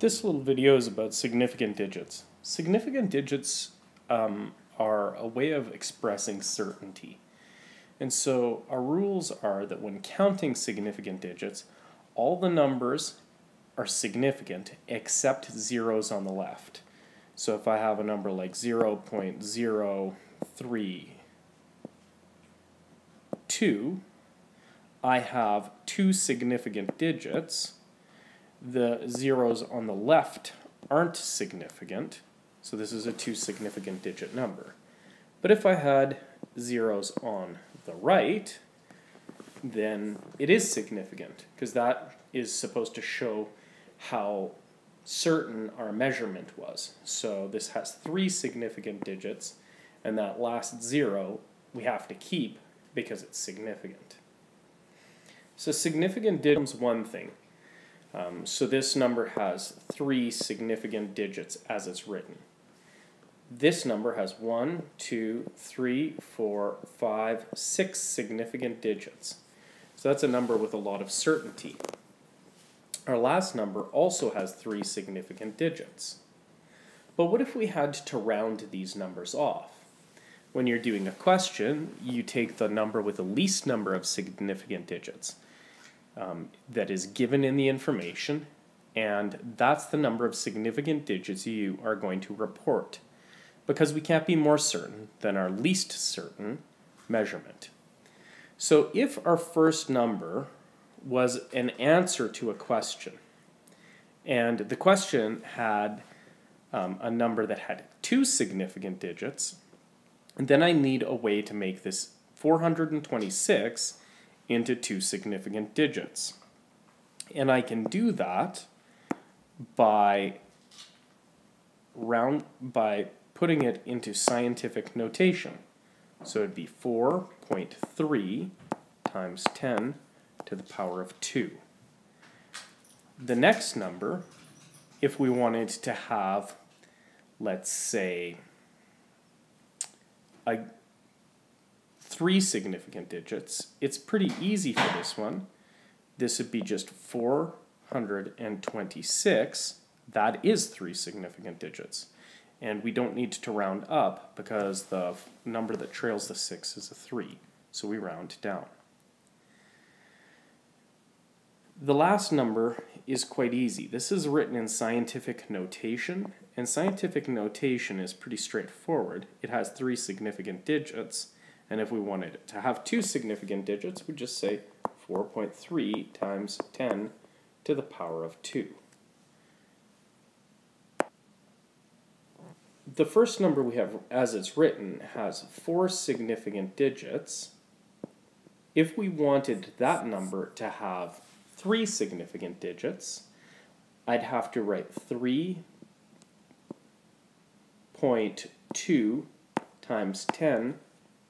This little video is about significant digits. Significant digits are a way of expressing certainty. And so our rules are that when counting significant digits, all the numbers are significant except zeros on the left. So if I have a number like 0.032, I have two significant digits. The zeros on the left aren't significant, so this is a two significant digit number. But if I had zeros on the right, then it is significant, because that is supposed to show how certain our measurement was. So this has three significant digits, and that last zero we have to keep because it's significant. So significant digits is one thing. So this number has three significant digits as it's written. This number has 1, 2, 3, 4, 5, 6 significant digits. So that's a number with a lot of certainty. Our last number also has three significant digits. But what if we had to round these numbers off? When you're doing a question, you take the number with the least number of significant digits that is given in the information, and that's the number of significant digits you are going to report, because we can't be more certain than our least certain measurement. So if our first number was an answer to a question, and the question had a number that had two significant digits, and then I need a way to make this 426 into two significant digits. And I can do that by putting it into scientific notation. So it'd be 4.3 times 10 to the power of 2. The next number, if we wanted to have, let's say, three significant digits, it's pretty easy for this one. This would be just 426. That is three significant digits. And we don't need to round up because the number that trails the 6 is a 3. So we round down. The last number is quite easy. This is written in scientific notation, and scientific notation is pretty straightforward. It has three significant digits, and if we wanted it to have two significant digits, we'd just say 4.3 times 10 to the power of 2. The first number we have, as it's written, has four significant digits. If we wanted that number to have three significant digits, I'd have to write 3.2 times 10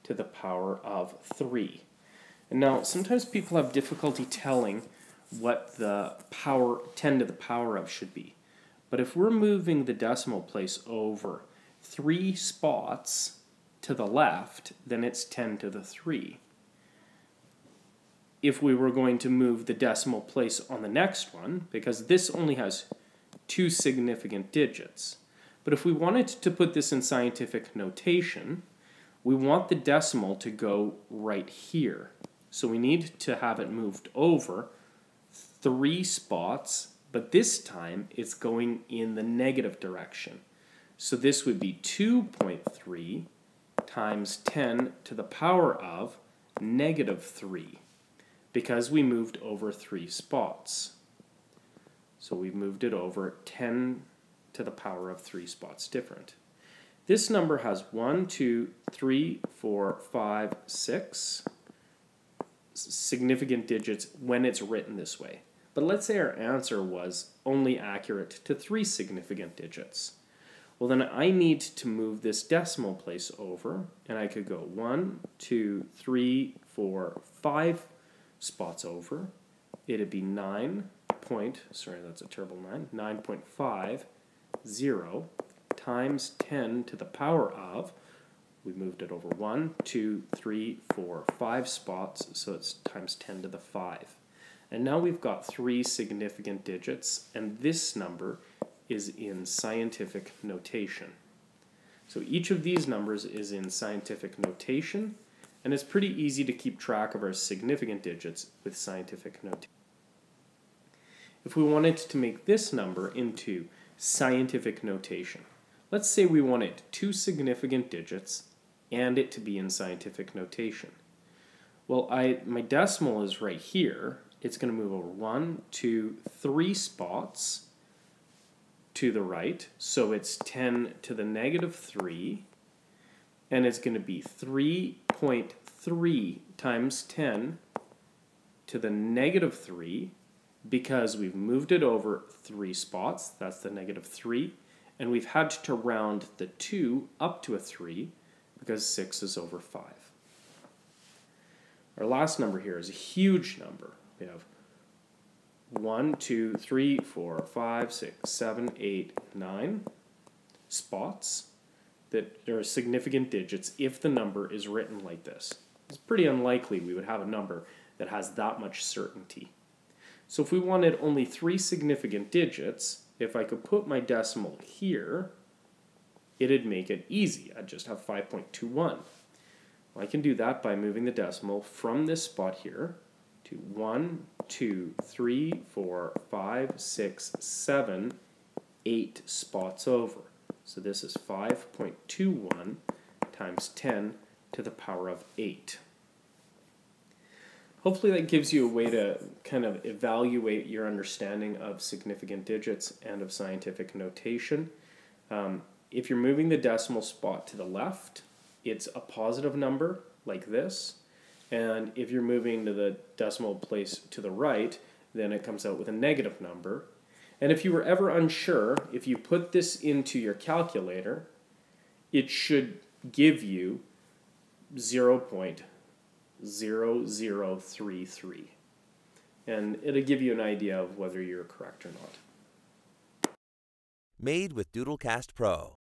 to the power of 3. And now, sometimes people have difficulty telling what the 10 to the power of should be. But if we're moving the decimal place over 3 spots to the left, then it's 10 to the 3. If we were going to move the decimal place on the next one, because this only has two significant digits, but if we wanted to put this in scientific notation, we want the decimal to go right here. So we need to have it moved over 3 spots, but this time it's going in the negative direction. So this would be 2.3 times 10 to the power of negative 3, because we moved over 3 spots. So we moved it over 10 to the power of 3 spots different. This number has 1, 2, 3, 4, 5, 6 significant digits when it's written this way. But let's say our answer was only accurate to 3 significant digits. Well, then I need to move this decimal place over, and I could go 1, 2, 3, 4, 5 spots over. It'd be 9.50 times 10 to the power of, we moved it over 1, 2, 3, 4, 5 spots, so it's times 10 to the 5. And now we've got 3 significant digits, and this number is in scientific notation. So each of these numbers is in scientific notation, and it's pretty easy to keep track of our significant digits with scientific notation. If we wanted to make this number into scientific notation, let's say we wanted 2 significant digits and it to be in scientific notation. Well, my decimal is right here. It's going to move over 1, 2, 3 spots to the right. So it's 10 to the negative 3. And it's going to be 3.3 times 10 to the negative 3 because we've moved it over 3 spots. That's the negative 3. And we've had to round the 2 up to a 3 because 6 is over 5. Our last number here is a huge number. We have 1, 2, 3, 4, 5, 6, 7, 8, 9 spots that are significant digits if the number is written like this. It's pretty unlikely we would have a number that has that much certainty. So if we wanted only 3 significant digits, if I could put my decimal here, it'd make it easy. I'd just have 5.21. Well, I can do that by moving the decimal from this spot here to 1, 2, 3, 4, 5, 6, 7, 8 spots over. So this is 5.21 times 10 to the power of 8. Hopefully that gives you a way to kind of evaluate your understanding of significant digits and of scientific notation. If you're moving the decimal spot to the left, it's a positive number like this. And if you're moving to the decimal place to the right, then it comes out with a negative number. And if you were ever unsure, if you put this into your calculator, it should give you 0.0033. And it'll give you an idea of whether you're correct or not. Made with Doodlecast Pro.